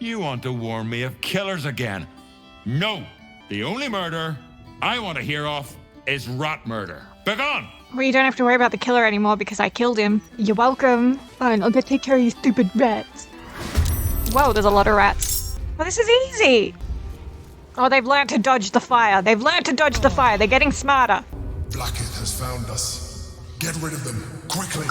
You want to warn me of killers again? No! The only murder I want to hear of is rat murder. Begone! Well, you don't have to worry about the killer anymore because I killed him. You're welcome. Fine, I'll go take care of you stupid rats. Whoa, there's a lot of rats. Well, this is easy. Oh, they've learned to dodge the fire. They've learned to dodge the fire. They're getting smarter. Blacketh has found us. Get rid of them, quickly.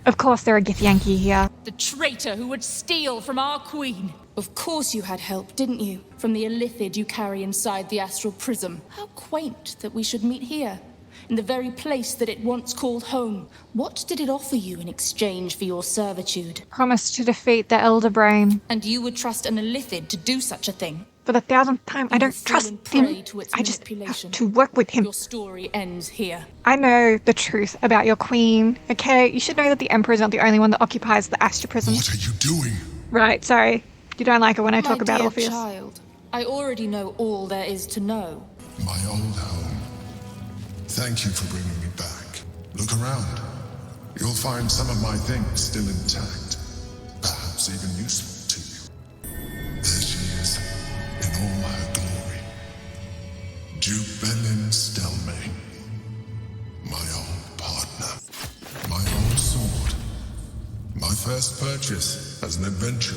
Of course there are Githyanki here. The traitor who would steal from our queen. Of course you had help, didn't you? From the illithid you carry inside the astral prism. How quaint that we should meet here, in the very place that it once called home. What did it offer you in exchange for your servitude? Promise to defeat the Elder Brain. And you would trust an illithid to do such a thing? For the 1,000th time, I don't trust him. I just have to work with him. Your story ends here. I know the truth about your queen, okay? You should know that the Emperor is not the only one that occupies the astral prism. What are you doing? Right, sorry. You don't like it when I talk about Orpheus. My dear child, I already know all there is to know. My old home. Thank you for bringing me back. Look around. You'll find some of my things still intact. Perhaps even useful to you. There she is, in all her glory. Duke Belin Stelmane. My old partner. My old sword. My first purchase as an adventurer.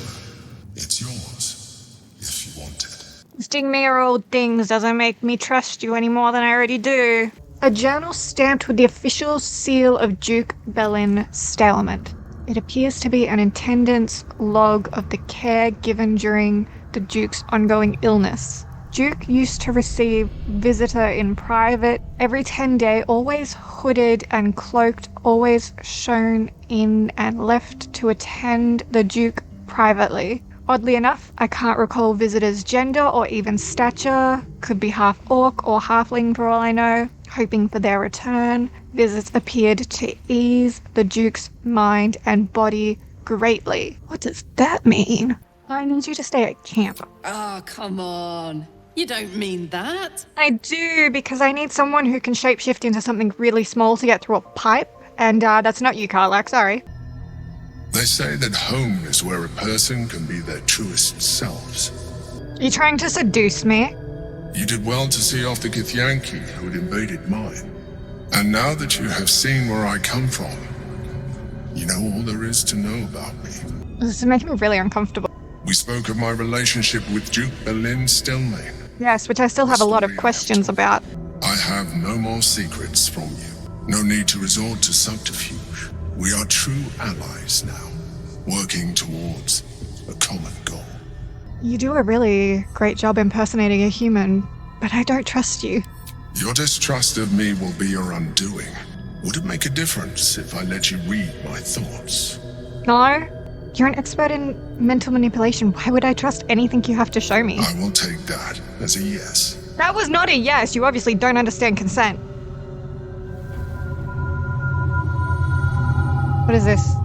It's yours, if you want it. Sting me or old things doesn't make me trust you any more than I already do. A journal stamped with the official seal of Duke Belin Stelmane. It appears to be an attendance log of the care given during the Duke's ongoing illness. Duke used to receive visitor in private every 10 days, always hooded and cloaked, always shown in and left to attend the Duke privately. Oddly enough, I can't recall visitors' gender or even stature. Could be half orc or halfling for all I know. Hoping for their return, visits appeared to ease the Duke's mind and body greatly. What does that mean? I need you to stay at camp. Oh, come on. You don't mean that. I do, because I need someone who can shapeshift into something really small to get through a pipe. And that's not you, Karlach, sorry. They say that home is where a person can be their truest selves. You trying to seduce me? You did well to see off the Githyanki who had invaded mine. And now that you have seen where I come from, you know all there is to know about me. This is making me really uncomfortable. We spoke of my relationship with Duke Belin Stelmane. Yes, which I still have a lot of questions about. I have no more secrets from you. No need to resort to subterfuge. We are true allies now, working towards a common goal. You do a really great job impersonating a human, but I don't trust you. Your distrust of me will be your undoing. Would it make a difference if I let you read my thoughts? No? You're an expert in mental manipulation. Why would I trust anything you have to show me? I will take that as a yes. That was not a yes. You obviously don't understand consent. What is this?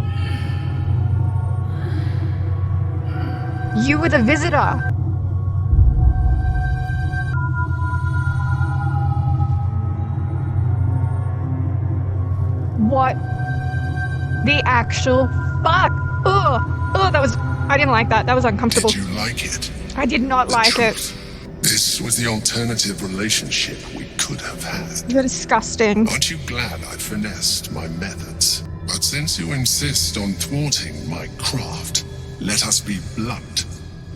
You were the visitor. What the actual fuck? Ugh, that was, I didn't like that. That was uncomfortable. Did you like it? I did not like it. This was the alternative relationship we could have had. You're disgusting. Aren't you glad I finessed my methods? But since you insist on thwarting my craft, let us be blunt.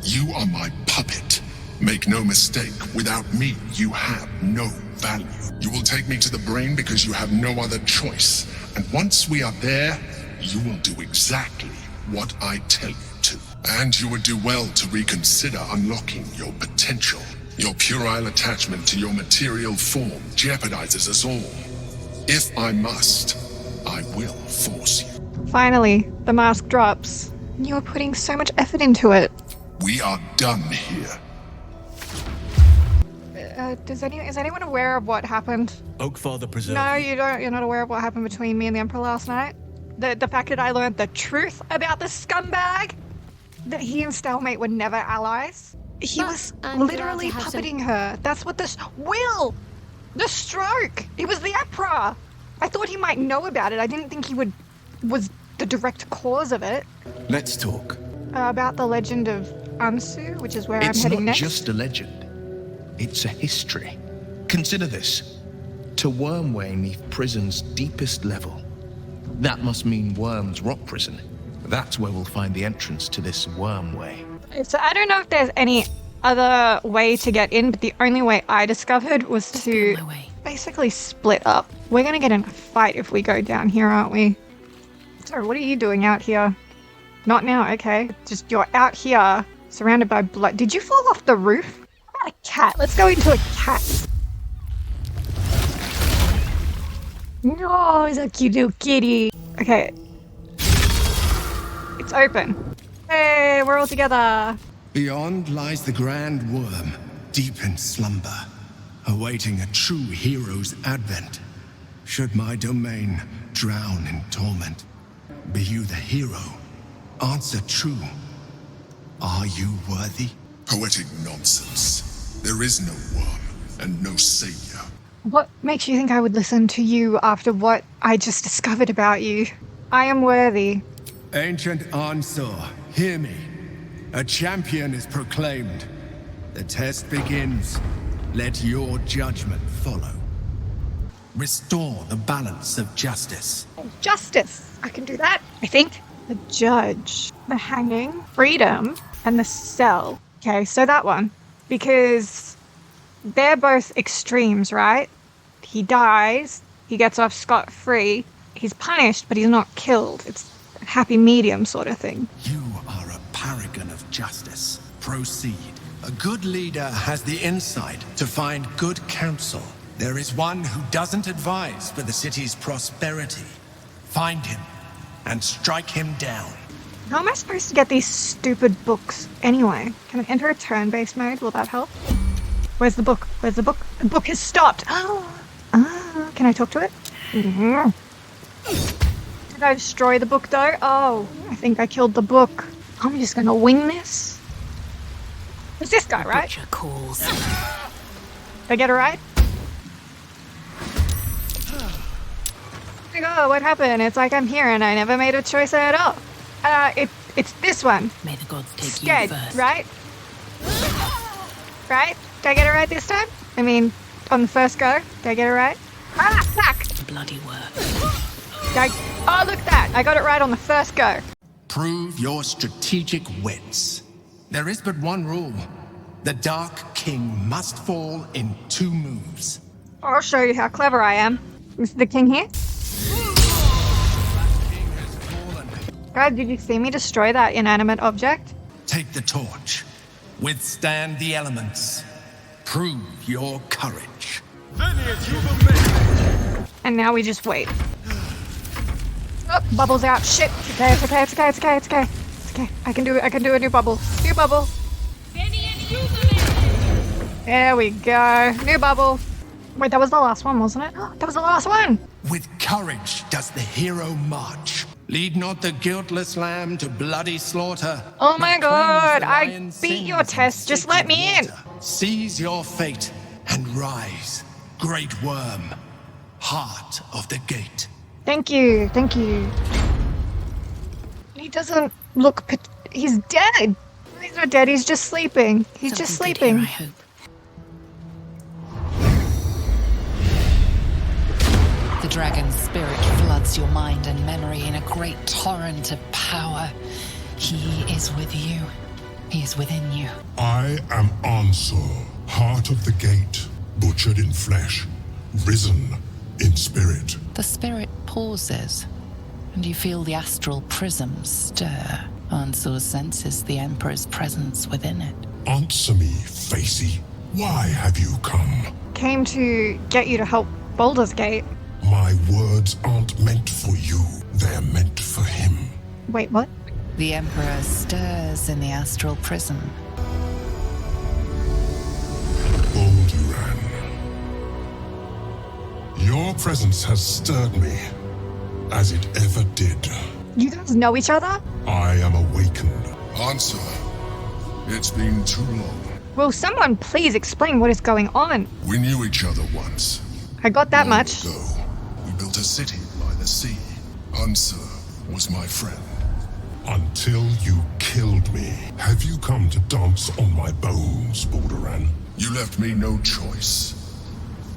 You are my puppet. Make no mistake, without me, you have no value. You will take me to the brain because you have no other choice. And once we are there, you will do exactly what I tell you to. And you would do well to reconsider unlocking your potential. Your puerile attachment to your material form jeopardizes us all. If I must, I will force you. Finally, the mask drops. You were putting so much effort into it. We are done here. Is anyone aware of what happened? Oakfather preserve. No, you don't. You're not aware of what happened between me and the Emperor last night? The fact that I learned the truth about the scumbag? That he and Stalemate were never allies? He was literally puppeting her. That's what this... Will! The stroke! It was the Emperor! I thought he might know about it. I didn't think he was the direct cause of it. Let's talk. About the legend of Ansu, which is where I'm It's heading not next. just a legend. It's a history. Consider this. To Wormway 'neath prison's deepest level. That must mean Worm's rock prison. That's where we'll find the entrance to this Wormway. So I don't know if there's any other way to get in, but the only way I discovered was to on my way. basically split up. We're gonna get in a fight if we go down here, aren't we? Sorry, what are you doing out here? Not now, okay. Just you're out here, surrounded by blood. Did you fall off the roof? How about a cat? Let's go into a cat. No, he's a cute little kitty. Okay. It's open. Hey, we're all together. Beyond lies the grand worm, deep in slumber, awaiting a true hero's advent. Should my domain drown in torment, be you the hero, answer true. Are you worthy? Poetic nonsense. There is no worm and no savior. What makes you think I would listen to you after what I just discovered about you? I am worthy. Ancient Ansur, hear me. A champion is proclaimed. The test begins. Let your judgment follow. Restore the balance of justice. Justice. I can do that, I think. The judge, the hanging, freedom, and the cell. Okay, so that one. Because they're both extremes, right? He dies, he gets off scot-free, he's punished, but he's not killed. It's a happy medium sort of thing. You are a paragon of justice. Proceed. A good leader has the insight to find good counsel. There is one who doesn't advise for the city's prosperity. Find him and strike him down. How am I supposed to get these stupid books anyway? Can I enter a turn-based mode? Will that help? Where's the book? Where's the book? The book has stopped. Can I talk to it? Did I destroy the book though? Oh, I think I killed the book. I'm just gonna wing this. It's this guy, right? Butcher calls. Did I get it right? Like, oh, what happened? It's like I'm here and I never made a choice at all. It's this one. May the gods take Scared, you first. right? Right? Did I get it right this time? I mean, on the first go, did I get it right? Ah, fuck! Bloody work. Oh, look at that! I got it right on the first go. Prove your strategic wits. There is but one rule. The Dark King must fall in 2 moves. I'll show you how clever I am. Is the king here? God, did you see me destroy that inanimate object? Take the torch. Withstand the elements. Prove your courage. And now we just wait. Oh, bubbles out. Shit. It's okay. I can do it. I can do a new bubble. New bubble. There we go. New bubble. Wait, that was the last one, wasn't it? That was the last one. With courage does the hero march. Lead not the guiltless lamb to bloody slaughter. Oh my but cleanse god, the I lion's beat sins your in test. Just let sacred me in. water. Seize your fate and rise, great worm, heart of the gate. Thank you. He doesn't look... He's dead. He's not dead, he's just sleeping. He's just Something good sleeping. here, I hope. The dragon's spirit floods your mind and memory in a great torrent of power. He is with you. He is within you. I am Ansur, heart of the gate, butchered in flesh, risen in spirit. The spirit pauses, and you feel the astral prism stir. Ansur senses the Emperor's presence within it. Answer me, Facey. Why have you come? Came to get you to help Baldur's Gate. My words aren't meant for you. They're meant for him. Wait, what? The Emperor stirs in the astral prism. Balduran. Your presence has stirred me, as it ever did. You guys know each other? I am awakened. Answer. It's been too long. Will someone please explain what is going on? We knew each other once. I got that Long much. ago, we built a city by the sea. Ansur was my friend. Until you killed me. Have you come to dance on my bones, Balduran? You left me no choice.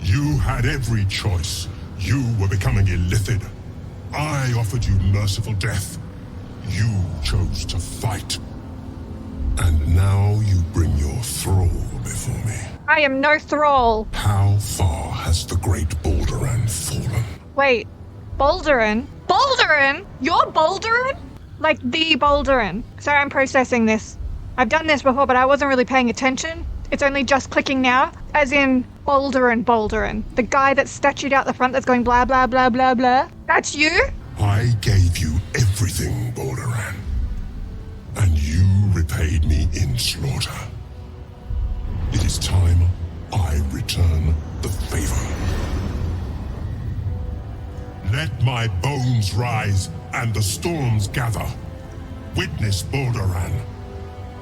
You had every choice. You were becoming illithid. I offered you merciful death. You chose to fight. And now you bring your thrall before me. I am no thrall. How far has the great Balduran fallen? Wait, Balduran? Balduran? You're Balduran? Like the Balduran. Sorry, I'm processing this. I've done this before, but I wasn't really paying attention. It's only just clicking now. As in, Balduran. The guy that's statued out the front that's going blah, blah, blah, blah, blah. That's you? I gave you everything, Balduran. And you repaid me in slaughter. It is time I return the favor. Let my bones rise and the storms gather. Witness, Balduran.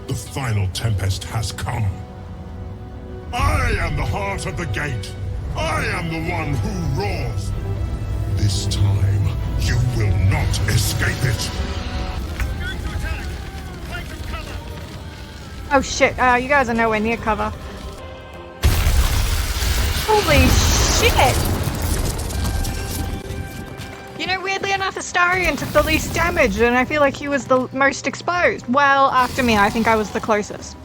The final tempest has come. I am the heart of the gate. I am the one who roars. This time, you will not escape it. Oh shit, you guys are nowhere near cover. Holy shit! You know, weirdly enough, Astarion took the least damage, and I feel like he was the most exposed. Well, after me, I think I was the closest.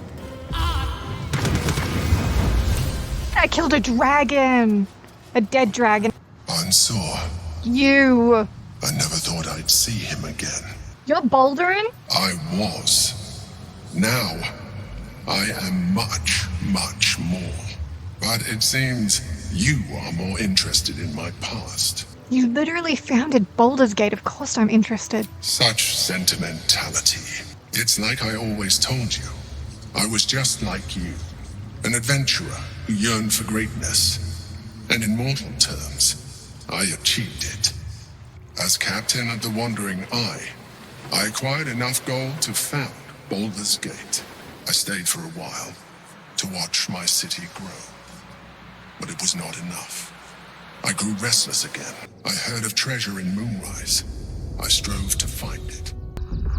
I killed a dragon! A dead dragon. Ansor. You! I never thought I'd see him again. You're Balduran? I was. Now, I am much, much more. But it seems you are more interested in my past. You literally founded Baldur's Gate, of course I'm interested. Such sentimentality. It's like I always told you. I was just like you. An adventurer who yearned for greatness. And in mortal terms, I achieved it. As captain of the Wandering Eye, I acquired enough gold to found Baldur's Gate. I stayed for a while to watch my city grow. But it was not enough. I grew restless again. I heard of treasure in Moonrise. I strove to find it.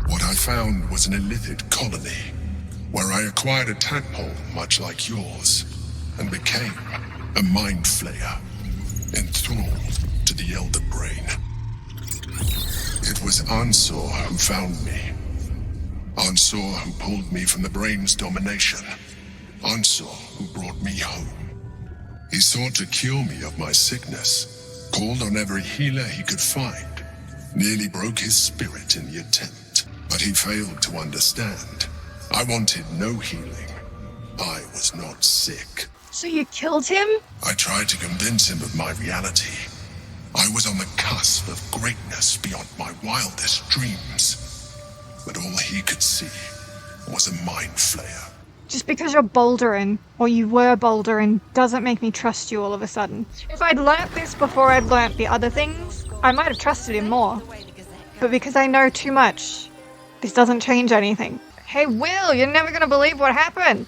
What I found was an illithid colony, where I acquired a tadpole much like yours, and became a mind flayer, enthralled to the Elder Brain. It was Ansor who found me. Ansor who pulled me from the Brain's domination. Ansor who brought me home. He sought to cure me of my sickness, called on every healer he could find, nearly broke his spirit in the attempt. But he failed to understand. I wanted no healing. I was not sick. So you killed him? I tried to convince him of my reality. I was on the cusp of greatness beyond my wildest dreams. But all he could see was a mind flayer. Just because you're Balduran, or you were Balduran, doesn't make me trust you all of a sudden. If I'd learnt this before I'd learnt the other things, I might have trusted him more. But because I know too much, this doesn't change anything. Hey Will, you're never gonna believe what happened.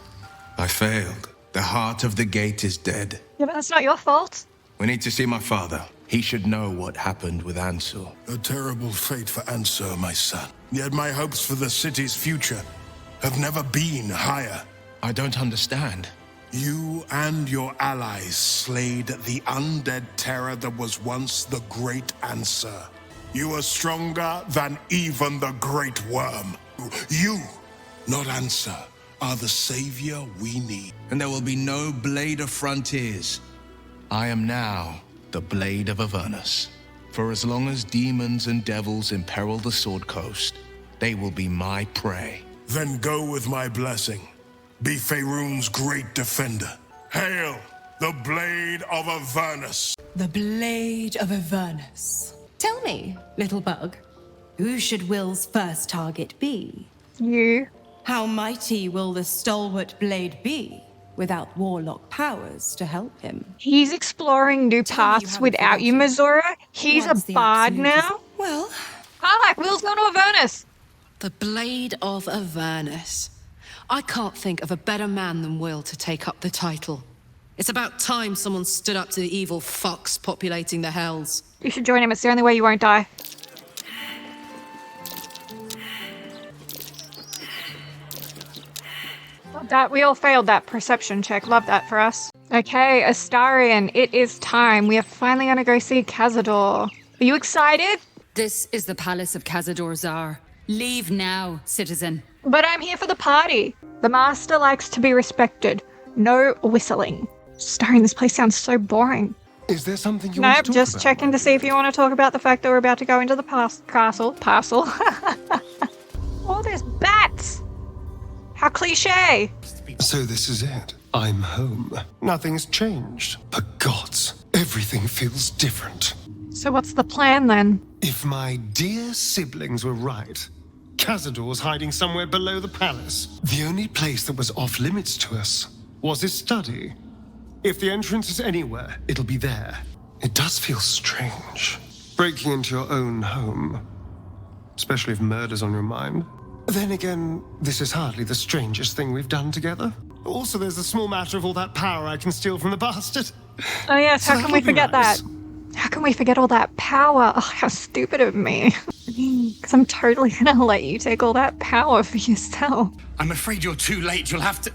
I failed. The heart of the gate is dead. Yeah, but that's not your fault. We need to see my father. He should know what happened with Ansor. A terrible fate for Ansur, my son. Yet my hopes for the city's future have never been higher. I don't understand. You and your allies slayed the undead terror that was once the great Ansur. You are stronger than even the great wyrm. You, not Ansur, are the savior we need. And there will be no Blade of Frontiers. I am now the Blade of Avernus. For as long as demons and devils imperil the Sword Coast, they will be my prey. Then go with my blessing. Be Faerun's great defender. Hail, the Blade of Avernus! The Blade of Avernus. Tell me, little bug, who should Will's first target be? You. How mighty will the stalwart blade be without warlock powers to help him? He's exploring new paths without you, Missoura. He's Once a the bard absolute now. Well, I like Will's going to Avernus. The Blade of Avernus. I can't think of a better man than Will to take up the title. It's about time someone stood up to the evil fucks populating the hells. You should join him. It's the only way you won't die. That we all failed that perception check. Love that for us. Okay, Astarion, it is time. We are finally going to go see Cazador. Are you excited? This is the palace of Cazador Zar. Leave now, citizen. But I'm here for the party. The master likes to be respected. No whistling. Astarion, this place sounds so boring. Is there something you want to Nope, talk just about? checking to see if you want to talk about the fact that we're about to go into the castle. Parcel. Oh, there's bats. How cliche. So this is it. I'm home. Nothing's changed. But gods, everything feels different. So what's the plan then? If my dear siblings were right, Cazador's hiding somewhere below the palace. The only place that was off limits to us was his study. If the entrance is anywhere, it'll be there. It does feel strange, breaking into your own home, especially if murder's on your mind. Then again, this is hardly the strangest thing we've done together. Also, there's the small matter of all that power I can steal from the bastard. Oh yes, So how can we that'll be forget nice. that? How can we forget all that power? Oh, how stupid of me. Because I'm totally gonna let you take all that power for yourself. I'm afraid you're too late. You'll have to...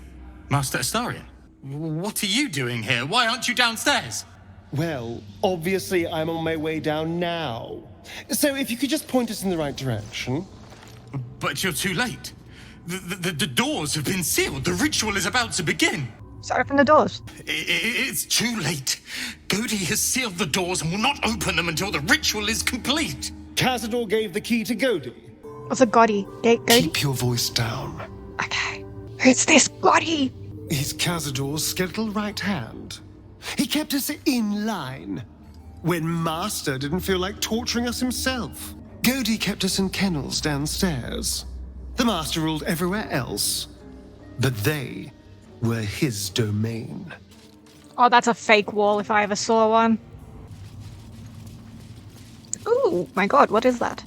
Master Astarion, what are you doing here? Why aren't you downstairs? Well, obviously I'm on my way down now. So if you could just point us in the right direction. But you're too late. The doors have been sealed. The ritual is about to begin. So open the doors. It's too late. Godi has sealed the doors and will not open them until the ritual is complete. Cazador gave the key to Godi. What's a Gotti? Godi? Keep your voice down. Okay. Who's this Gotti? He's Cazador's skeletal right hand. He kept us in line when Master didn't feel like torturing us himself. Godi kept us in kennels downstairs. The Master ruled everywhere else, but they were his domain. Oh, that's a fake wall if I ever saw one. Ooh, my god, what is that?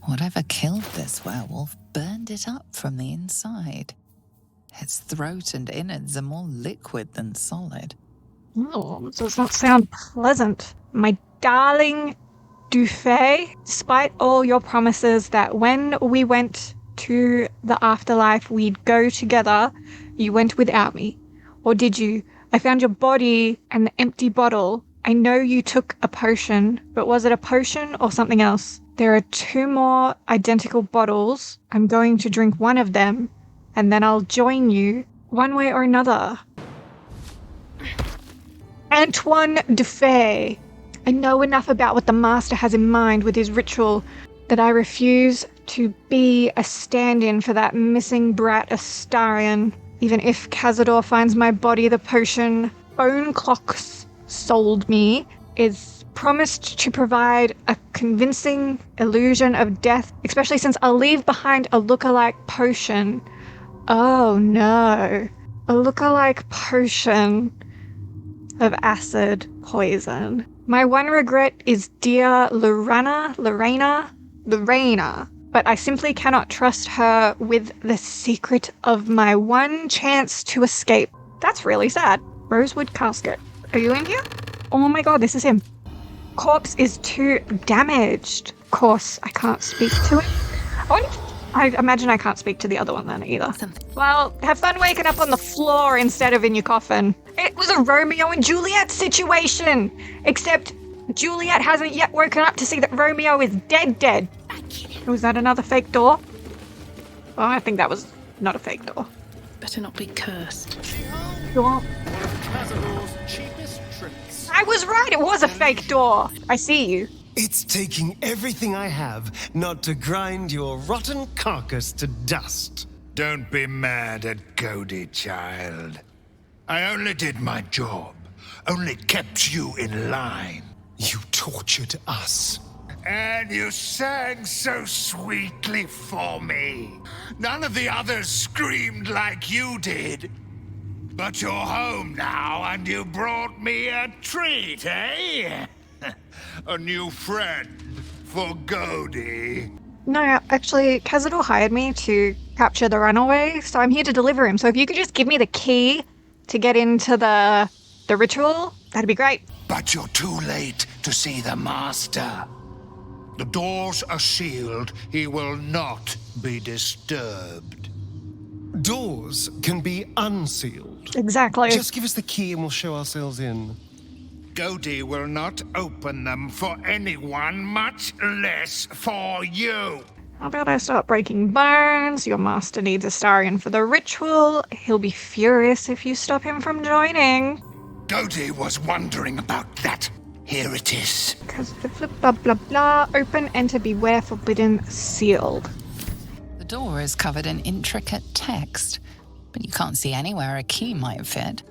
Whatever killed this werewolf burned it up from the inside. Its throat and innards are more liquid than solid. Oh, it does not sound pleasant. My darling Dufay, despite all your promises that when we went to the afterlife we'd go together, you went without me. Or did you? I found your body and the empty bottle. I know you took a potion, but was it a potion or something else? There are 2 more identical bottles. I'm going to drink one of them, and then I'll join you one way or another. Antoine Dufay. I know enough about what the Master has in mind with his ritual that I refuse to be a stand-in for that missing brat Astarion. Even if Cazador finds my body, the potion Bone Clocks sold me is promised to provide a convincing illusion of death, especially since I'll leave behind a lookalike potion. Oh no. A lookalike potion of acid poison. My one regret is dear Lorena, but I simply cannot trust her with the secret of my one chance to escape. That's really sad. Rosewood casket. Are you in here? Oh my god, this is him. Corpse is too damaged. Of course, I can't speak to it. I imagine I can't speak to the other one then either. Well, have fun waking up on the floor instead of in your coffin. It was a Romeo and Juliet situation, except Juliet hasn't yet woken up to see that Romeo is dead. Was that another fake door? Oh, I think that was not a fake door. Better not be cursed. Door. I was right, it was a fake door. I see you. It's taking everything I have not to grind your rotten carcass to dust. Don't be mad at Godi, child. I only did my job. Only kept you in line. You tortured us. And you sang so sweetly for me. None of the others screamed like you did. But you're home now, and you brought me a treat, eh? A new friend for Godi. No, actually, Cazador hired me to capture the runaway, so I'm here to deliver him. So if you could just give me the key to get into the ritual, that'd be great. But you're too late to see the Master. The doors are sealed. He will not be disturbed. Doors can be unsealed. Exactly. Just give us the key and we'll show ourselves in. Godi will not open them for anyone, much less for you. How about I start breaking bones? Your master needs Astarion for the ritual. He'll be furious if you stop him from joining. Godi was wondering about that. Here it is. Because the flip blah blah blah. Open, enter, beware, forbidden, sealed. The door is covered in intricate text, but you can't see anywhere a key might fit.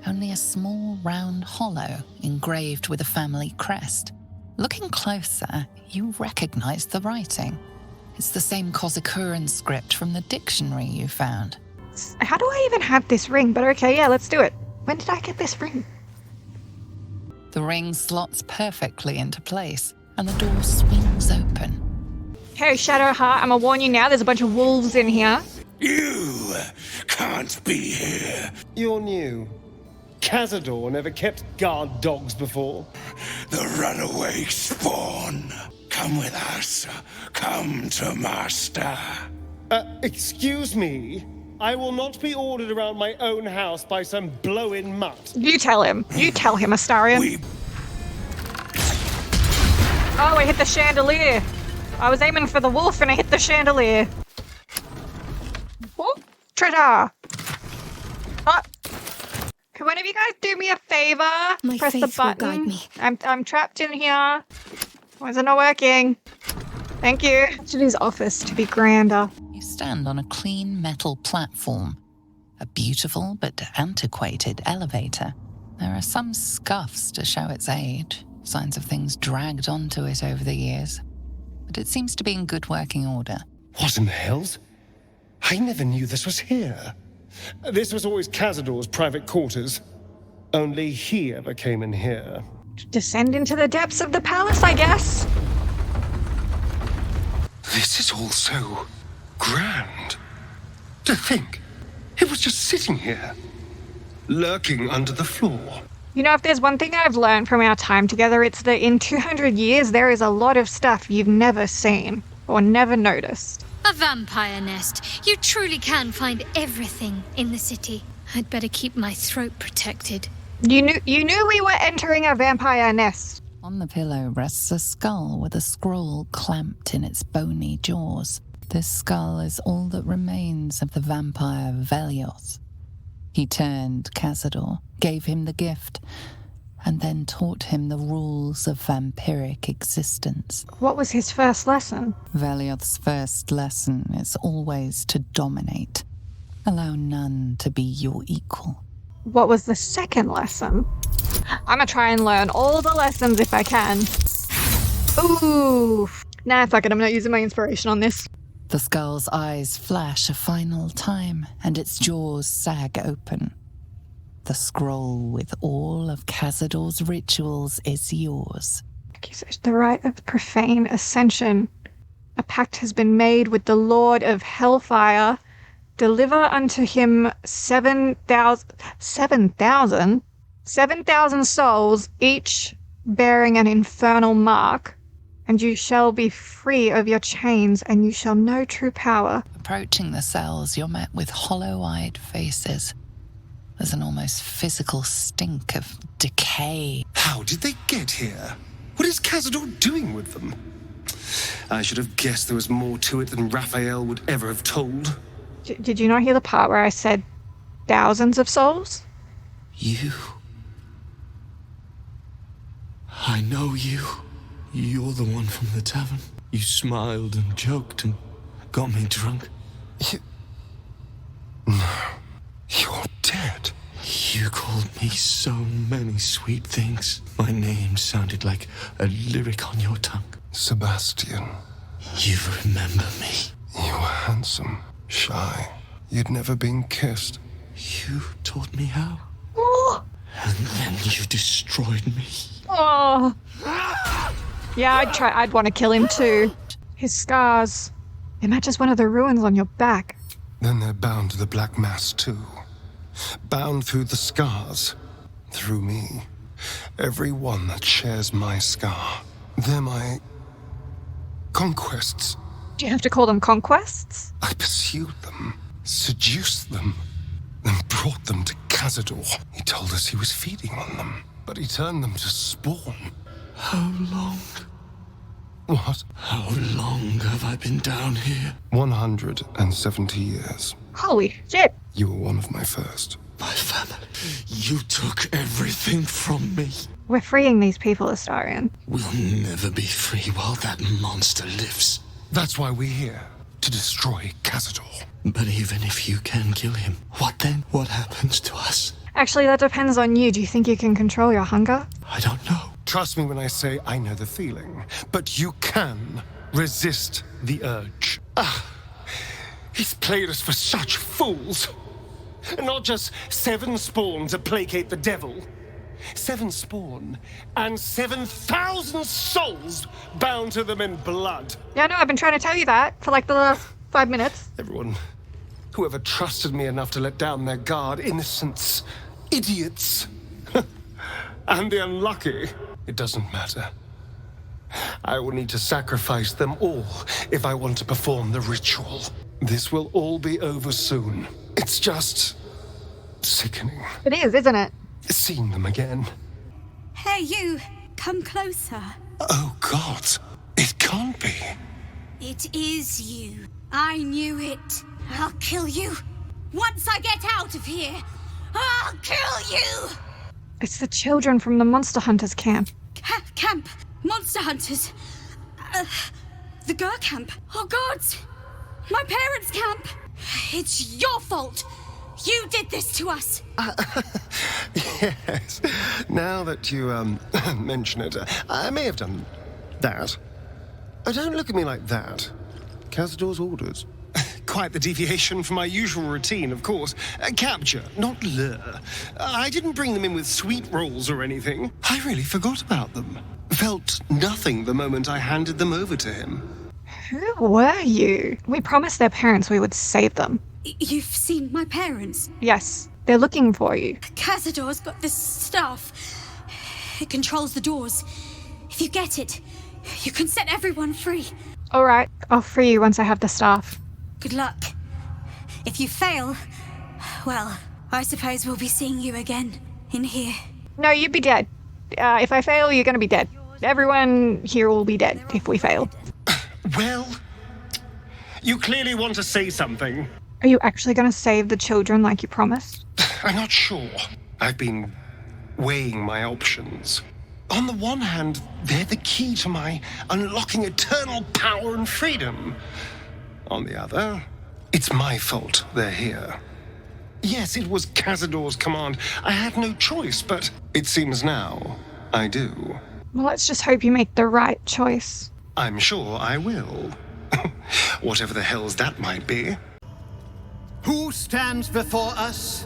Only a small round hollow engraved with a family crest. Looking closer, you recognize the writing. It's the same Kozakuran script from the dictionary you found. How do I even have this ring? But okay, yeah, let's do it. When did I get this ring? The ring slots perfectly into place, and the door swings open. Hey, Shadowheart, I'm gonna warn you now, there's a bunch of wolves in here. You can't be here. You're new. Cazador never kept guard dogs before. The runaway spawn. Come with us. Come to Master. Excuse me? I will not be ordered around my own house by some blow-in mutt. You tell him. You tell him, Astarion. Oh, I hit the chandelier. I was aiming for the wolf and I hit the chandelier. Oh, traitor. Oh. Can one of you guys do me a favor? My Press the faith will button. guide me. I'm trapped in here. Why is it not working? Thank you. To his office to be grander. You stand on a clean metal platform, a beautiful but antiquated elevator. There are some scuffs to show its age, signs of things dragged onto it over the years, but it seems to be in good working order. What in the hells? I never knew this was here. This was always Cazador's private quarters. Only he ever came in here. Descend into the depths of the palace, I guess. This is all so grand. To think, it was just sitting here, lurking under the floor. You know, if there's one thing I've learned from our time together, it's that in 200 years, there is a lot of stuff you've never seen or never noticed. A vampire nest. You truly can find everything in the city. I'd better keep my throat protected. You knew we were entering a vampire nest. On the pillow rests a skull with a scroll clamped in its bony jaws. This skull is all that remains of the vampire Velioth. He turned Cazador, gave him the gift, and then taught him the rules of vampiric existence. What was his first lesson? Velioth's first lesson is always to dominate. Allow none to be your equal. What was the second lesson? I'm gonna try and learn all the lessons if I can. Ooh. Nah, fuck it, I'm not using my inspiration on this. The skull's eyes flash a final time, and its jaws sag open. The scroll with all of Cazador's rituals is yours. The rite of profane ascension. A pact has been made with the Lord of Hellfire. Deliver unto him 7,000 souls, each bearing an infernal mark, and you shall be free of your chains, and you shall know true power. Approaching the cells, you're met with hollow-eyed faces. There's an almost physical stink of decay. How did they get here? What is Cazador doing with them? I should have guessed there was more to it than Raphael would ever have told. Did you not hear the part where I said thousands of souls? You. I know you. You're the one from the tavern. You smiled and joked and got me drunk. No. You're dead. You called me so many sweet things. My name sounded like a lyric on your tongue. Sebastian. You remember me. You were handsome, shy. You'd never been kissed. You taught me how. Oh. And then you destroyed me. Oh. Yeah, I'd want to kill him too. His scars. It matches one of the ruins on your back. Then they're bound to the Black Mass too. Bound through the scars. Through me. Every one that shares my scar. They're my conquests. Do you have to call them conquests? I pursued them. seduced them, and brought them to Cazador. He told us he was feeding on them, but he turned them to spawn. How long? What? How long have I been down here? 170 years. Holy shit. You were one of my first. My family. You took everything from me. We're freeing these people, Astarion. We'll never be free while that monster lives. That's why we're here. To destroy Cazador. But even if you can kill him, what then? What happens to us? Actually, that depends on you. Do you think you can control your hunger? I don't know. Trust me when I say I know the feeling. But you can resist the urge. He's played us for such fools. Not just 7 spawn to placate the devil. 7 spawn and 7,000 souls bound to them in blood. Yeah, no, I've been trying to tell you that for like the last 5 minutes. Everyone, whoever trusted me enough to let down their guard, innocents, idiots, and the unlucky, it doesn't matter. I will need to sacrifice them all if I want to perform the ritual. This will all be over soon. It's just sickening. It is, isn't it? Seeing them again. Hey, you! Come closer. Oh, God. It can't be. It is you. I knew it. I'll kill you. Once I get out of here, I'll kill you! It's the children from the Monster Hunters camp. Camp! Monster Hunters! The Gur camp! Oh, God! My parents' camp! It's your fault! You did this to us! Yes. Now that you, mention it, I may have done that. Don't look at me like that. Cazador's orders. Quite the deviation from my usual routine, of course. Capture, not lure. I didn't bring them in with sweet rolls or anything. I really forgot about them. Felt nothing the moment I handed them over to him. Who were you? We promised their parents we would save them. You've seen my parents? Yes, they're looking for you. Cazador's got this staff. It controls the doors. If you get it, you can set everyone free. All right, I'll free you once I have the staff. Good luck. If you fail, well, I suppose we'll be seeing you again in here. No, you'd be dead. If I fail, you're going to be dead. Everyone here will be dead if we fail. Well, you clearly want to say something. Are you actually going to save the children like you promised? I'm not sure. I've been weighing my options. On the one hand, they're the key to my unlocking eternal power and freedom. On the other, it's my fault they're here. Yes, it was Cazador's command. I had no choice, but it seems now I do. Well, let's just hope you make the right choice. I'm sure I will. Whatever the hell's that might be. Who stands before us?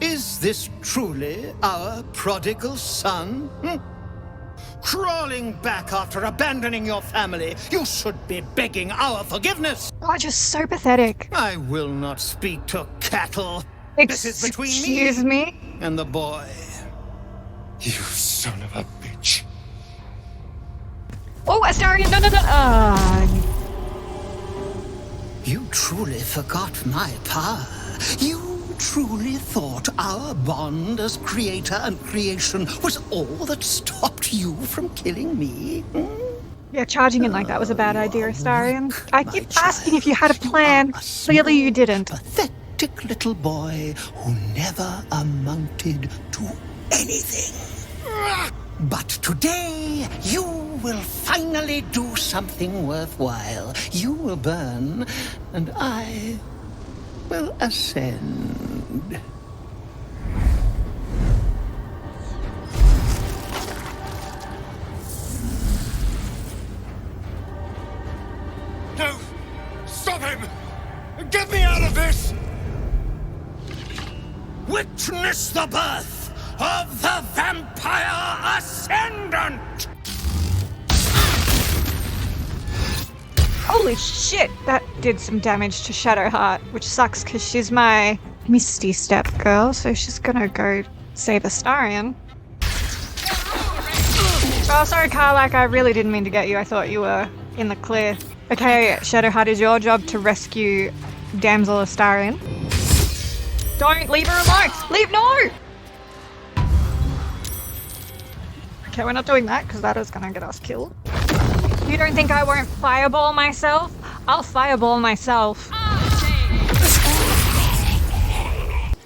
Is this truly our prodigal son? Crawling back after abandoning your family, you should be begging our forgiveness. Oh, just so pathetic. I will not speak to cattle. This is between Excuse me? And the boy. You son of a bitch. Oh, Astarion, no. You truly forgot my power. You truly thought our bond as creator and creation was all that stopped you from killing me? Yeah, charging in like that was a bad idea, Astarion. I keep asking if you had a plan. Clearly you didn't. Pathetic little boy who never amounted to anything. But today, you will finally do something worthwhile. You will burn, and I will ascend. No! Stop him! Get me out of this! Witness the birth of the Vampire Ascendant! Holy shit! That did some damage to Shadowheart, which sucks because she's my Misty Step girl, so she's gonna go save Astarion. Oh, sorry, Karlak, I really didn't mean to get you. I thought you were in the clear. Okay, Shadowheart, is your job to rescue damsel Astarion. Don't leave her alone! Leave, no! Okay, we're not doing that because that is gonna get us killed. You don't think I won't fireball myself? I'll fireball myself.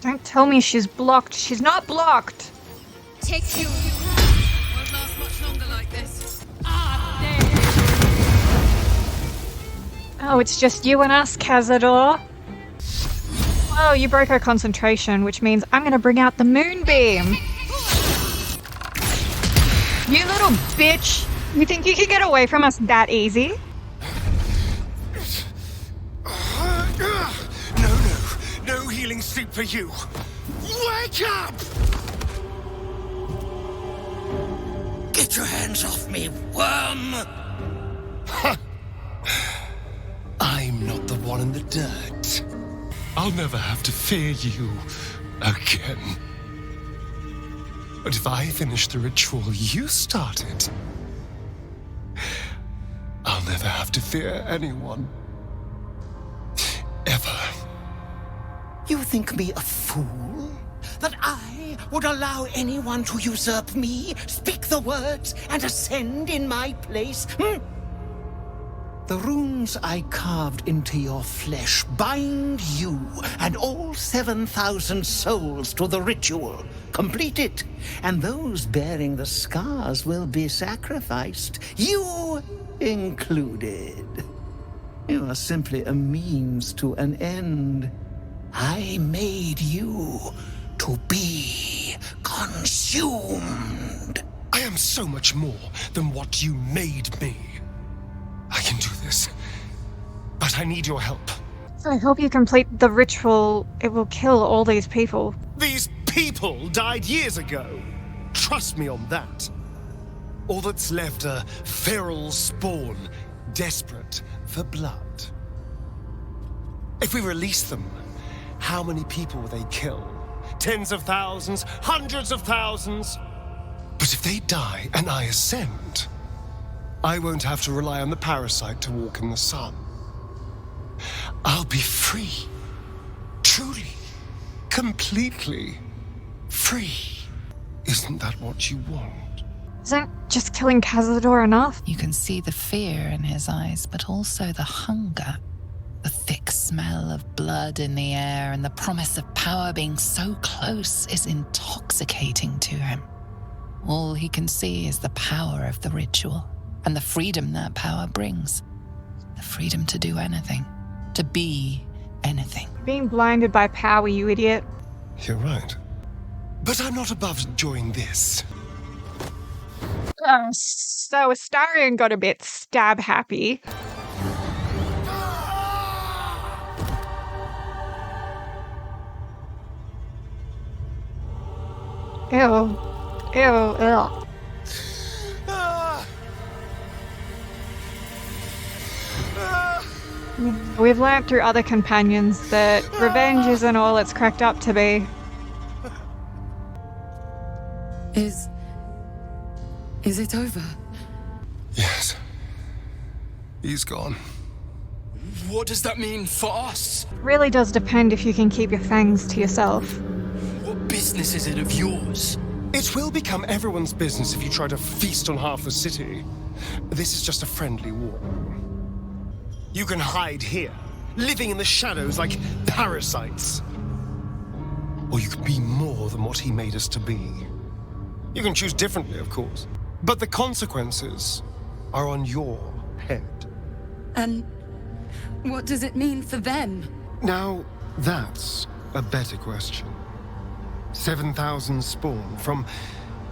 Don't tell me she's blocked. She's not blocked. Take you. Won't last much longer like this. Oh, it's just you and us, Cazador. Oh, you broke her concentration, which means I'm gonna bring out the moonbeam. You little bitch! You think you can get away from us that easy? No healing sleep for you. Wake up! Get your hands off me, worm! I'm not the one in the dirt. I'll never have to fear you again. But if I finish the ritual you started, I'll never have to fear anyone. Ever. You think me a fool? That I would allow anyone to usurp me, speak the words, and ascend in my place? The runes I carved into your flesh bind you and all 7,000 souls to the ritual. Complete it, and those bearing the scars will be sacrificed, you included. You are simply a means to an end. I made you to be consumed. I am so much more than what you made me. I can do this, but I need your help. So I hope you complete the ritual. It will kill all these people. These people died years ago. Trust me on that. All that's left are feral spawn, desperate for blood. If we release them, how many people will they kill? Tens of thousands, hundreds of thousands? But if they die and I ascend, I won't have to rely on the parasite to walk in the sun. I'll be free. Truly. Completely free. Isn't that what you want? Isn't just killing Cazador enough? You can see the fear in his eyes, but also the hunger. The thick smell of blood in the air and the promise of power being so close is intoxicating to him. All he can see is the power of the ritual and the freedom that power brings. The freedom to do anything, to be anything. Being blinded by power, you idiot. You're right. But I'm not above enjoying this. So Astarion got a bit stab happy. Ew. Ew, ew. We've learnt through other companions that revenge isn't all it's cracked up to be. Is it over? Yes. He's gone. What does that mean for us? Really does depend if you can keep your fangs to yourself. What business is it of yours? It will become everyone's business if you try to feast on half the city. This is just a friendly war. You can hide here, living in the shadows like parasites. Or you can be more than what he made us to be. You can choose differently, of course. But the consequences are on your head. And what does it mean for them? Now, that's a better question. 7,000 spawn, from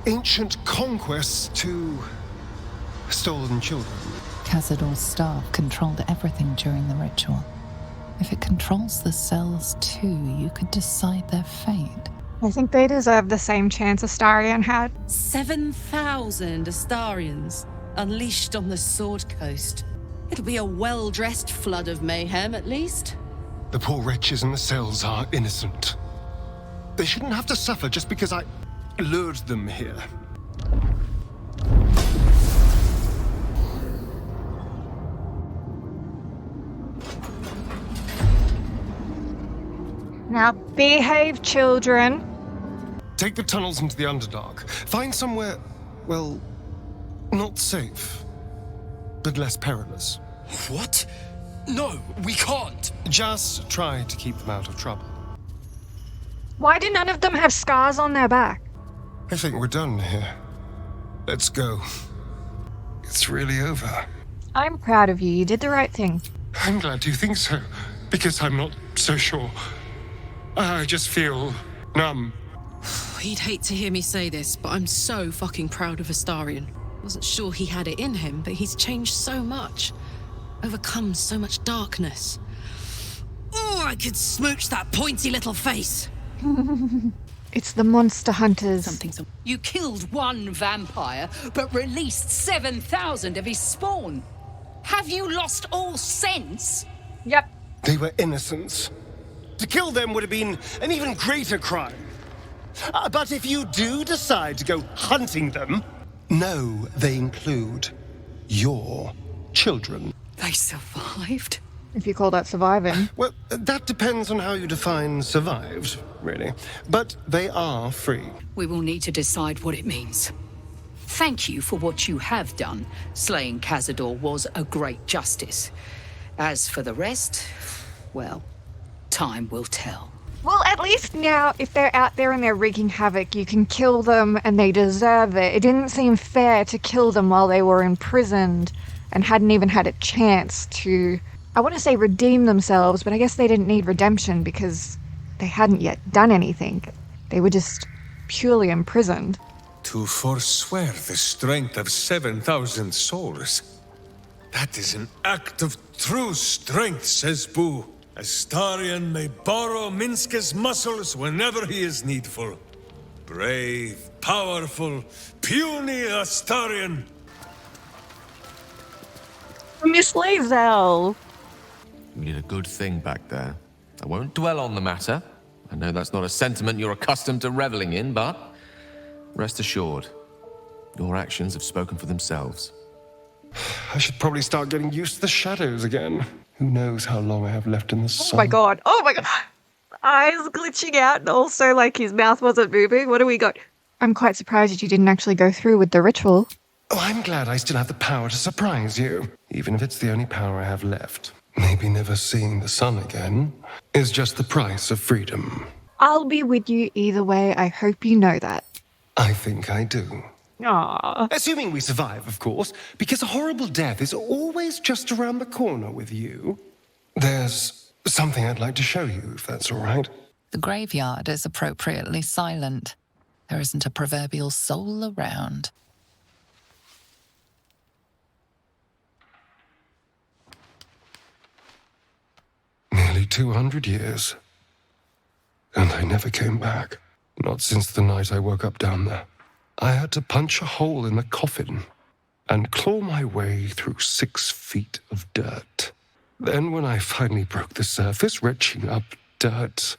ancient conquests to stolen children. Cazador's staff controlled everything during the ritual. If it controls the cells too, you could decide their fate. I think they deserve the same chance Astarion had. 7,000 Astarions unleashed on the Sword Coast. It'll be a well-dressed flood of mayhem, at least. The poor wretches in the cells are innocent. They shouldn't have to suffer just because I lured them here. Now behave, children. Take the tunnels into the Underdark. Find somewhere, well, not safe, but less perilous. What? No, we can't. Just try to keep them out of trouble. Why do none of them have scars on their back? I think we're done here. Let's go. It's really over. I'm proud of you. You did the right thing. I'm glad you think so, because I'm not so sure. I just feel numb. He'd hate to hear me say this, but I'm so fucking proud of Astarion. Wasn't sure he had it in him, but he's changed so much. Overcome so much darkness. Oh, I could smooch that pointy little face. It's the monster hunters. You killed one vampire, but released 7,000 of his spawn. Have you lost all sense? Yep. They were innocents. To kill them would have been an even greater crime. But if you do decide to go hunting them, know they include your children. They survived? If you call that surviving. Well, that depends on how you define survived, really. But they are free. We will need to decide what it means. Thank you for what you have done. Slaying Cazador was a great justice. As for the rest, well, time will tell. Well, at least now, if they're out there and they're wreaking havoc, you can kill them and they deserve it. It didn't seem fair to kill them while they were imprisoned and hadn't even had a chance to, I want to say redeem themselves, but I guess they didn't need redemption because they hadn't yet done anything. They were just purely imprisoned. To forswear the strength of 7,000 souls. That is an act of true strength, says Boo. Astarion may borrow Minska's muscles whenever he is needful. Brave, powerful, puny Astarion. Miss Lae'zel. You did a good thing back there. I won't dwell on the matter. I know that's not a sentiment you're accustomed to reveling in, but rest assured, your actions have spoken for themselves. I should probably start getting used to the shadows again. Who knows how long I have left in the sun? Oh my god. Oh my god. Eyes glitching out and also like his mouth wasn't moving. What do we got? I'm quite surprised that you didn't actually go through with the ritual. Oh, I'm glad I still have the power to surprise you. Even if it's the only power I have left. Maybe never seeing the sun again is just the price of freedom. I'll be with you either way. I hope you know that. I think I do. Aww. Assuming we survive, of course, because a horrible death is always just around the corner with you. There's something I'd like to show you, if that's all right. The graveyard is appropriately silent. There isn't a proverbial soul around. Nearly 200 years. And I never came back. Not since the night I woke up down there. I had to punch a hole in the coffin and claw my way through 6 feet of dirt. Then when I finally broke the surface, retching up dirt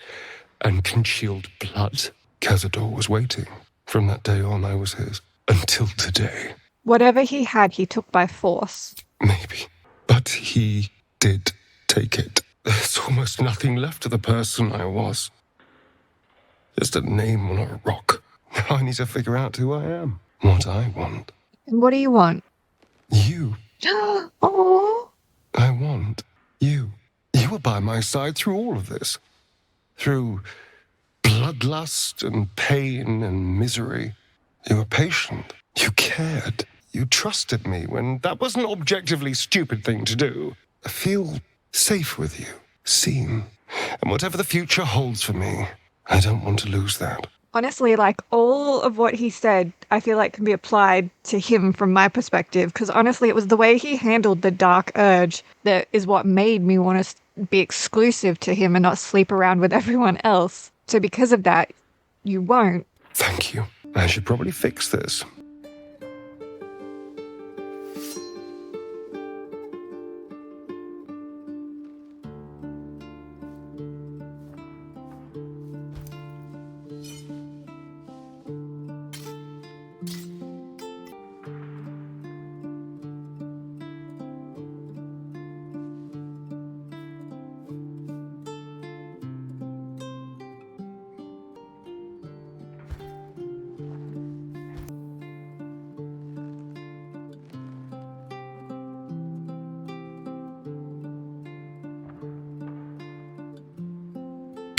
and congealed blood, Cazador was waiting. From that day on, I was his. Until today. Whatever he had, he took by force. Maybe. But he did take it. There's almost nothing left of the person I was. Just a name on a rock. Now I need to figure out who I am. What I want. And what do you want? You. Oh. I want you. You were by my side through all of this. Through bloodlust and pain and misery. You were patient. You cared. You trusted me when that was an objectively stupid thing to do. I feel safe with you. Seen. And whatever the future holds for me, I don't want to lose that. Honestly, like, all of what he said, I feel like can be applied to him from my perspective, because honestly, it was the way he handled the dark urge that is what made me want to be exclusive to him and not sleep around with everyone else. So because of that, you won't. Thank you. I should probably fix this.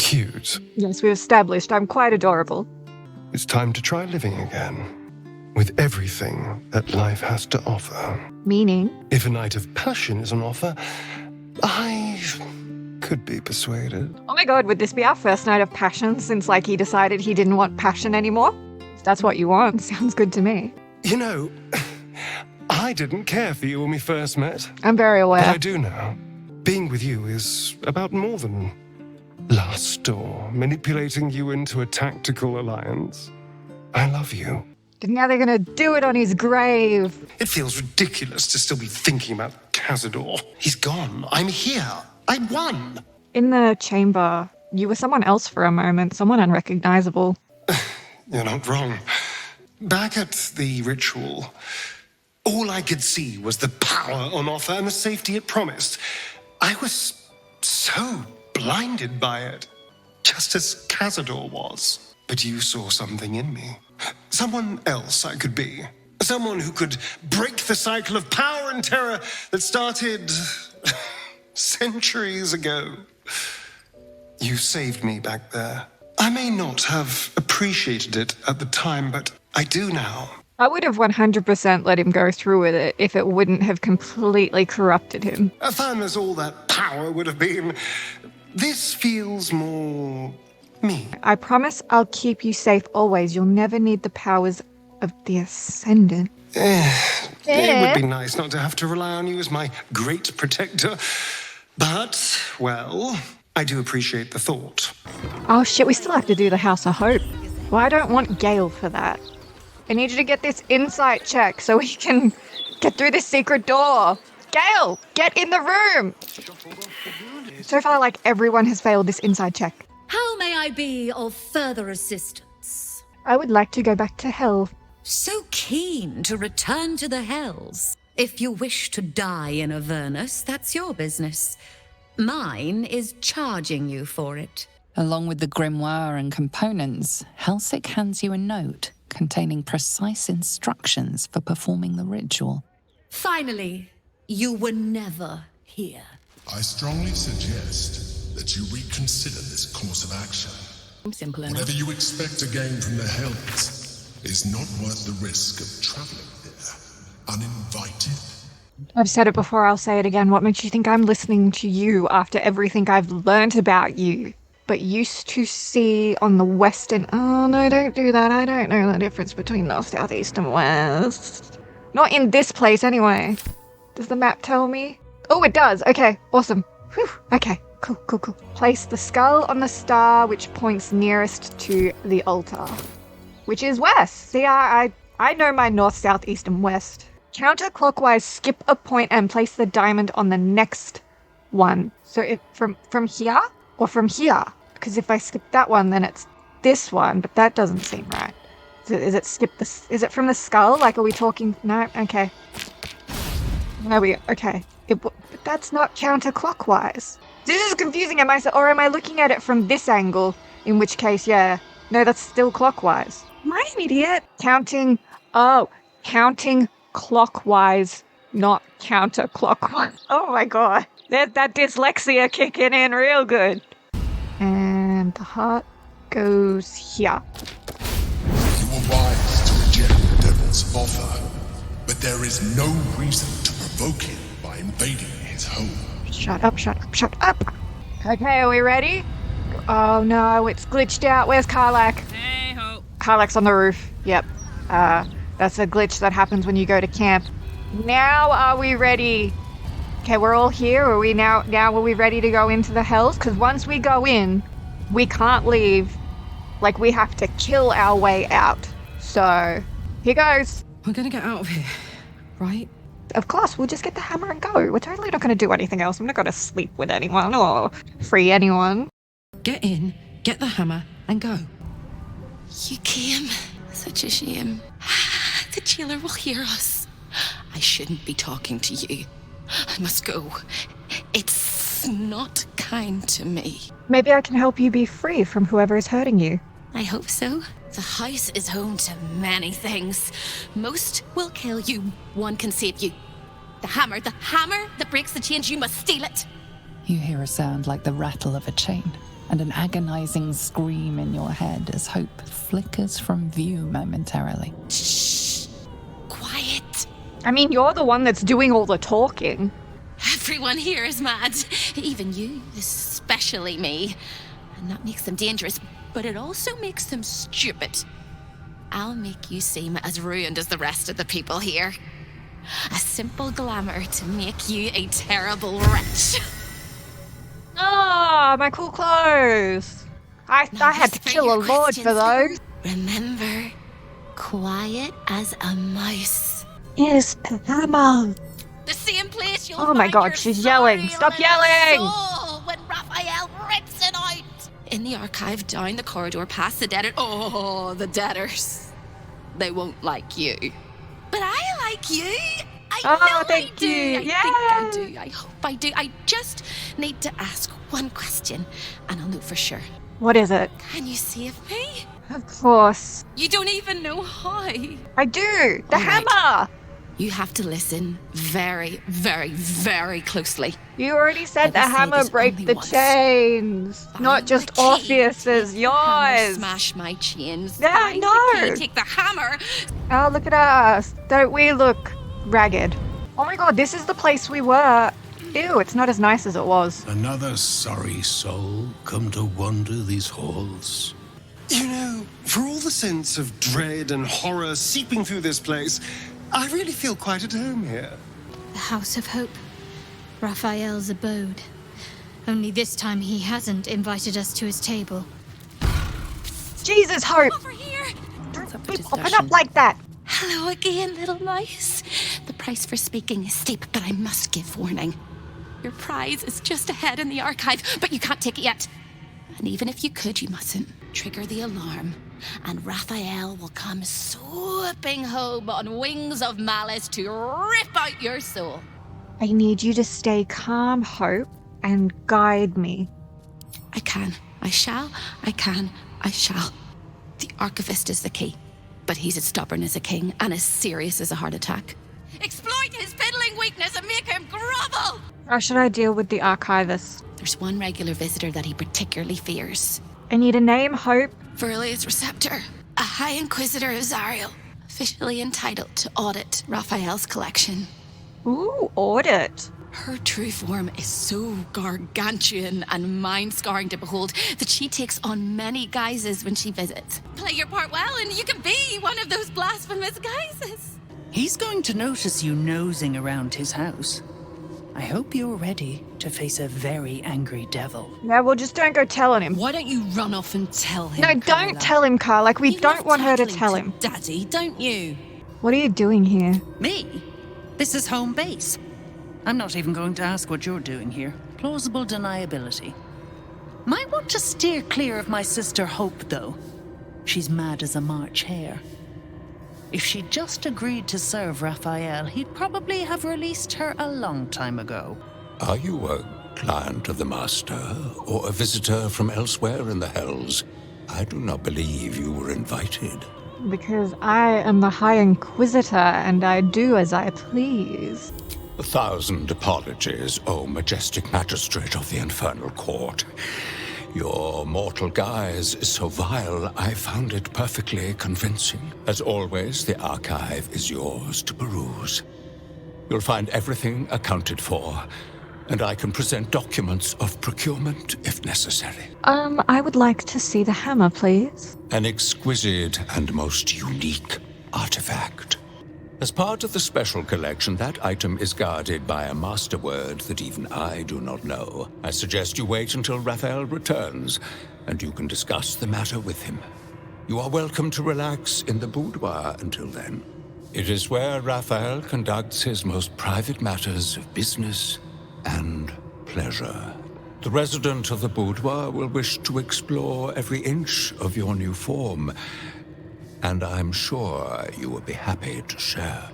cute. Yes, we've established I'm quite adorable. It's time to try living again, with everything that life has to offer. Meaning? If a night of passion is on offer, I could be persuaded. Oh my god, would this be our first night of passion since, like, he decided he didn't want passion anymore? If that's what you want, sounds good to me. You know, I didn't care for you when we first met. I'm very aware. But I do now. Being with you is about more than lust or manipulating you into a tactical alliance. I love you. And now they're gonna do it on his grave. It feels ridiculous to still be thinking about Cazador. He's gone. I'm here. I won. In the chamber, you were someone else for a moment, someone unrecognizable. You're not wrong. Back at the ritual, all I could see was the power on offer and the safety it promised. I was so blinded by it, just as Cazador was. But you saw something in me. Someone else I could be. Someone who could break the cycle of power and terror that started centuries ago. You saved me back there. I may not have appreciated it at the time, but I do now. I would have 100% let him go through with it if it wouldn't have completely corrupted him. Fun as all that power would have been, this feels more me. I promise I'll keep you safe always. You'll never need the powers of the Ascendant. It would be nice not to have to rely on you as my great protector. But, well, I do appreciate the thought. Oh shit, we still have to do the House of Hope. Well, I don't want Gale for that. I need you to get this insight check so we can get through this secret door. Gale, get in the room! So far, like, everyone has failed this inside check. How may I be of further assistance? I would like to go back to hell. So keen to return to the Hells. If you wish to die in Avernus, that's your business. Mine is charging you for it. Along with the grimoire and components, Helsik hands you a note containing precise instructions for performing the ritual. Finally, you were never here. I strongly suggest that you reconsider this course of action. Simple enough. Whatever you expect to gain from the Hells is not worth the risk of traveling there, uninvited. I've said it before, I'll say it again. What makes you think I'm listening to you after everything I've learnt about you? But used to see on the western... Oh, no, don't do that. I don't know the difference between north, south, east, and west. Not in this place, anyway. Does the map tell me? Oh, it does. Okay, awesome. Whew. Okay, cool. Place the skull on the star which points nearest to the altar, which is west. See, I know my north, south, east, and west. Counterclockwise, skip a point and place the diamond on the next one. So from here or from here? Because if I skip that one, then it's this one, but that doesn't seem right. Is it from the skull? Like, are we talking? No? Okay. There we go. Okay. But that's not counterclockwise. This is confusing. Am I looking at it from this angle? In which case, yeah. No, that's still clockwise. Am I an idiot? Counting clockwise, not counterclockwise. Oh my god. There's that dyslexia kicking in real good. And the heart goes here. You were wise to reject the devil's offer, but there is no reason to provoke him by invading his home. Shut up. Okay, are we ready? Oh no, it's glitched out. Where's Karlak? Hey ho. Karlak's on the roof. Yep. That's a glitch that happens when you go to camp. Now are we ready? Okay, we're all here. Are we now are we ready to go into the Hells? Because once we go in, we can't leave. Like, we have to kill our way out. So, here goes. We're gonna get out of here, right? Of course, we'll just get the hammer and go. We're totally not going to do anything else. I'm not going to sleep with anyone or free anyone. Get in, get the hammer, and go. You came. Such a shame. The jailer will hear us. I shouldn't be talking to you. I must go. It's not kind to me. Maybe I can help you be free from whoever is hurting you. I hope so. The house is home to many things. Most will kill you. One can save you. The hammer that breaks the chains, you must steal it. You hear a sound like the rattle of a chain. and an agonizing scream in your head as hope flickers from view momentarily. Shh! Quiet! I mean, you're the one that's doing all the talking. Everyone here is mad. Even you, especially me. And that makes them dangerous, but it also makes them stupid. I'll make you seem as ruined as the rest of the people here. A simple glamour to make you a terrible wretch. Ah, my cool clothes. I had to kill a lord for those. Remember, quiet as a mouse. Yes, hammer. The same place you'll Oh my find god, your she's yelling. Stop Astarion yelling! soul when Raphael rips it out. In the archive, down the corridor, past the debtor. Oh, the debtors. They won't like you. But I like you. I know thank I do. you. I think I do. I hope I do. I just need to ask one question, and I'll know for sure. What is it? Can you save me? Of course. You don't even know how. I do. The All right. hammer. You have to listen very, very, very closely. You already said the I will say hammer this break only the once. chains. Not just Orpheus's, yours. Smash my chains. Yeah, Find no. the key, take the hammer. Oh, look at us. Don't we look ragged? Oh my god, this is the place we were. Ew, it's not as nice as it was. Another sorry soul come to wander these halls. You know, for all the sense of dread and horror seeping through this place, I really feel quite at home here. The House of Hope. Raphael's abode. Only this time he hasn't invited us to his table. Jesus, Hope! Over here. Don't be popping up like that. Hello again, little mouse. The price for speaking is steep, but I must give warning. Your prize is just ahead in the archive, but you can't take it yet. And even if you could, you mustn't. Trigger the alarm, and Raphael will come swooping home on wings of malice to rip out your soul. I need you to stay calm, Hope, and guide me. I can. I shall. I can. I shall. The archivist is the key, but he's as stubborn as a king and as serious as a heart attack. Exploit his piddling weakness and make him grovel! How should I deal with the archivist? There's one regular visitor that he particularly fears. I need a name, Hope. Verlius Receptor, a High Inquisitor of Zariel, officially entitled to audit Raphael's collection. Ooh, audit. Her true form is so gargantuan and mind-scarring to behold that she takes on many guises when she visits. Play your part well and you can be one of those blasphemous guises. He's going to notice you nosing around his house. I hope you're ready to face a very angry devil. Yeah, well, just don't go telling him. Why don't you run off and tell him? No, Carla? don't tell him, Carl. Like, we You don't love want her to tattling tell him. Daddy, don't you? What are you doing here? Me? This is home base. I'm not even going to ask what you're doing here. Plausible deniability. Might want to steer clear of my sister Hope, though. She's mad as a March hare. If she'd just agreed to serve Raphael, he'd probably have released her a long time ago. Are you a client of the Master, or a visitor from elsewhere in the Hells? I do not believe you were invited. Because I am the High Inquisitor, and I do as I please. 1,000 apologies, O majestic magistrate of the Infernal Court. Your mortal guise is so vile, I found it perfectly convincing. As always, the archive is yours to peruse. You'll find everything accounted for, and I can present documents of procurement if necessary. I would like to see the hammer, please. An exquisite and most unique artifact. As part of the special collection, that item is guarded by a master word that even I do not know. I suggest you wait until Raphael returns, and you can discuss the matter with him. You are welcome to relax in the boudoir until then. It is where Raphael conducts his most private matters of business and pleasure. The resident of the boudoir will wish to explore every inch of your new form, and I'm sure you will be happy to share.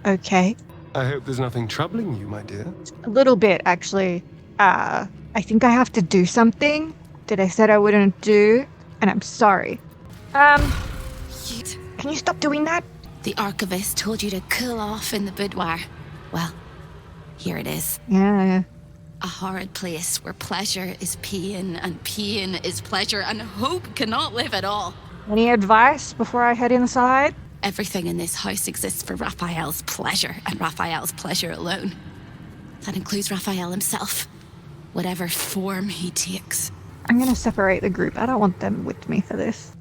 Okay. I hope there's nothing troubling you, my dear. A little bit, actually. I think I have to do something that I said I wouldn't do, and I'm sorry. Can you stop doing that? The archivist told you to cool off in the boudoir. Well, here it is. Yeah. A horrid place where pleasure is pain and pain is pleasure and hope cannot live at all. Any advice before I head inside? Everything in this house exists for Raphael's pleasure and Raphael's pleasure alone. That includes Raphael himself, whatever form he takes. I'm gonna separate the group. I don't want them with me for this.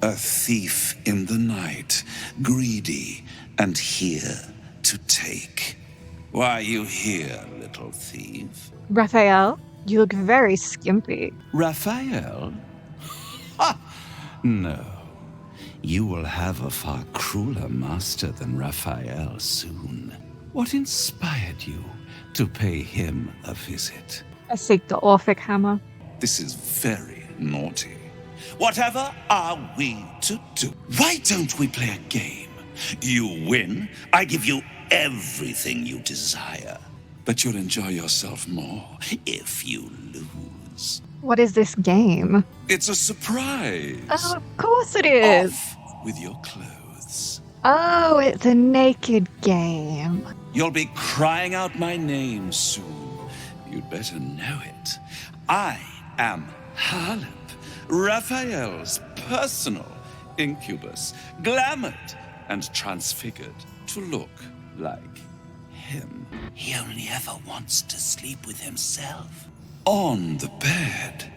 A thief in the night, greedy and here to take. Why are you here, little thief? Raphael, you look very skimpy. Raphael? Ha! No. You will have a far crueler master than Raphael soon. What inspired you to pay him a visit? I seek the Orphic hammer. This is very naughty. Whatever are we to do? Why don't we play a game? You win, I give you everything you desire. But you'll enjoy yourself more if you lose. What is this game? It's a surprise. Oh, of course it is. Off with your clothes. Oh, it's a naked game. You'll be crying out my name soon. You'd better know it. I am Harlip, Raphael's personal incubus, glamoured and transfigured to look like him. He only ever wants to sleep with himself. On the bed.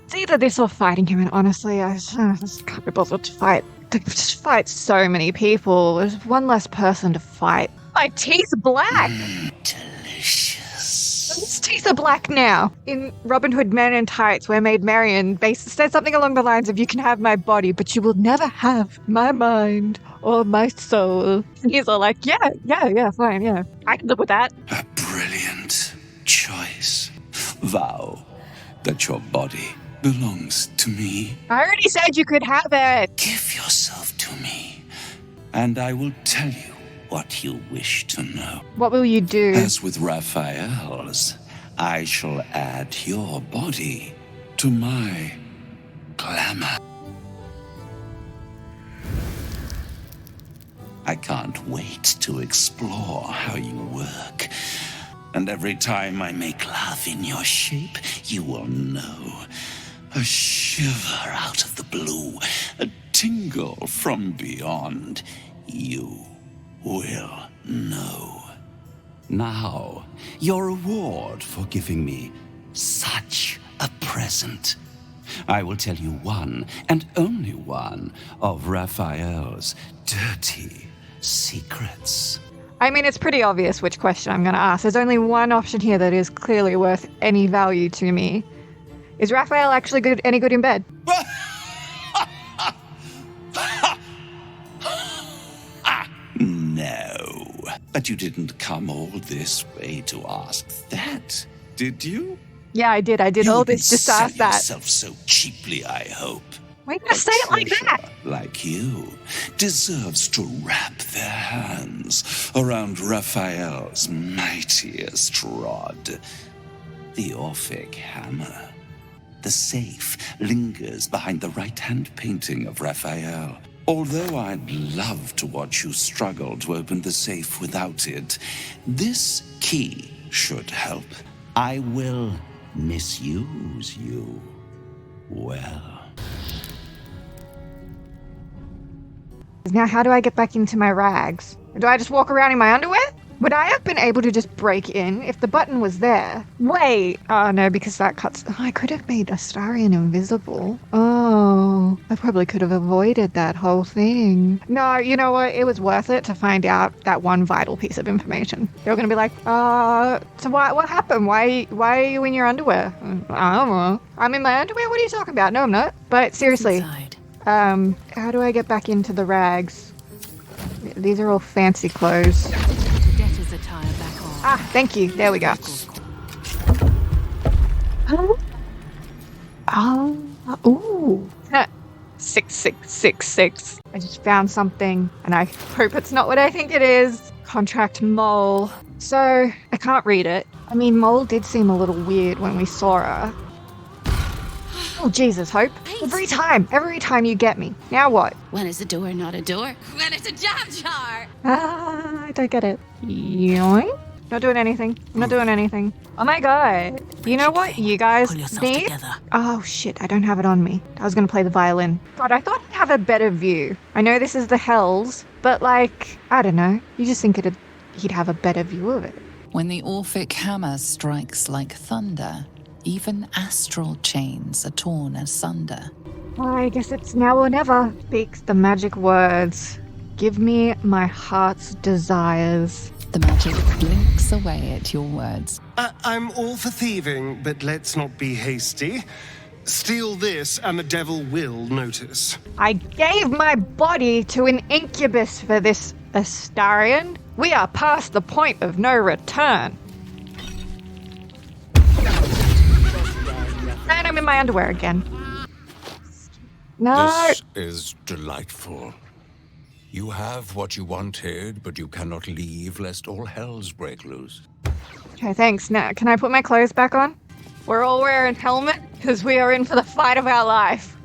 It's either this or fighting him, and honestly, I just can't be bothered to fight. To just fight so many people. There's one less person to fight. My teeth are black! Delicious. His teeth are black now. In Robin Hood Men in Tights, where Maid Marian said something along the lines of, "You can have my body, but you will never have my mind or my soul." And he's all like, yeah, fine, yeah. I can live with that. A brilliant choice. Vow that your body belongs to me. I already said you could have it. Give yourself to me, and I will tell you what you wish to know. What will you do? As with Raphael's, I shall add your body to my glamour. I can't wait to explore how you work. And every time I make love in your shape, you will know. A shiver out of the blue, a tingle from beyond. You will know. Now, your reward for giving me such a present. I will tell you one, and only one, of Raphael's dirty secrets. I mean, it's pretty obvious which question I'm going to ask. There's only one option here that is clearly worth any value to me. Is Raphael actually any good in bed? No. But you didn't come all this way to ask that, did you? Yeah, I did. I did all this just to ask that. Yourself so cheaply, I hope. Why are you going to say it like that? Like you deserves to wrap their hands around Raphael's mightiest rod, the Orphic hammer. The safe lingers behind the right-hand painting of Raphael. Although I'd love to watch you struggle to open the safe without it, this key should help. I will misuse you well. Now, how do I get back into my rags? Do I just walk around in my underwear? Would I have been able to just break in if the button was there? Wait. Oh, no, because that cuts... Oh, I could have made Astarion invisible. Oh, I probably could have avoided that whole thing. No, you know what? It was worth it to find out that one vital piece of information. They were going to be like, so what happened? Why are you in your underwear? I don't know. I'm in my underwear? What are you talking about? No, I'm not. But seriously, how do I get back into the rags? These are all fancy clothes. Ah, thank you. There we go. Ooh. 6666. I just found something, and I hope it's not what I think it is. Contract mole. So, I can't read it. I mean, mole did seem a little weird when we saw her. Oh, Jesus, Hope. Every time you get me. Now what? When is a door not a door? When it's a jam jar! I don't get it. Yoink. Not doing anything. Not doing anything. Oh my god. You know what you guys need? Oh shit, I don't have it on me. I was gonna play the violin. God, I thought I'd have a better view. I know this is the Hells, but like, I don't know. You just think he'd have a better view of it. When the Orphic hammer strikes like thunder, even astral chains are torn asunder. I guess it's now or never. Speaks the magic words. Give me my heart's desires. The magic blinks away at your words. I'm all for thieving, but let's not be hasty. Steal this and the devil will notice. I gave my body to an incubus for this, Astarion. We are past the point of no return. And I'm in my underwear again. No. This is delightful. You have what you wanted, but you cannot leave lest all hells break loose. Okay, thanks. Now, can I put my clothes back on? We're all wearing helmet because we are in for the fight of our life.